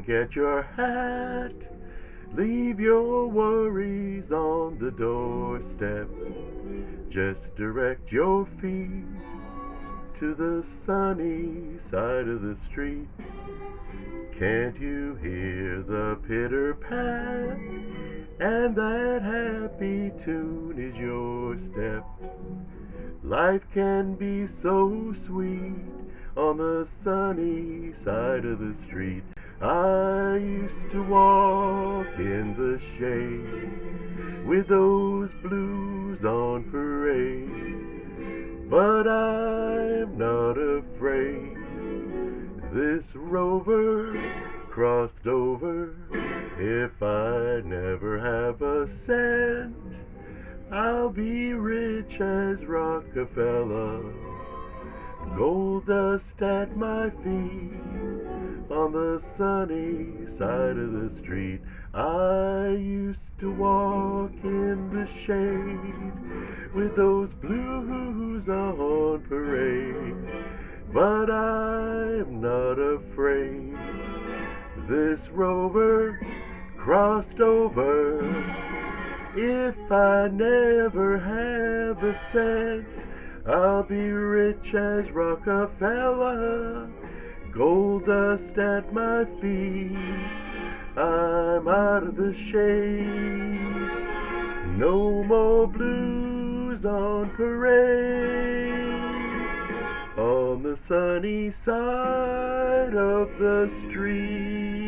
get your hat. Leave your worries on the doorstep. Just direct your feet to the sunny side of the street. Can't you hear the pitter-pat? And that happy tune is your step. Life can be so sweet on the sunny side of the street. I used to walk in the shade with those blues on parade, but I'm not afraid. This rover crossed over. If I never have a cent, I'll be rich as Rockefeller. Gold dust at my feet on the sunny side of the street. I used to walk in the shade with those blues on parade, but I'm not afraid. This rover crossed over. If I never have a cent, I'll be rich as Rockefeller. Gold dust at my feet. I'm out of the shade. No more blues on parade on the sunny side of the street.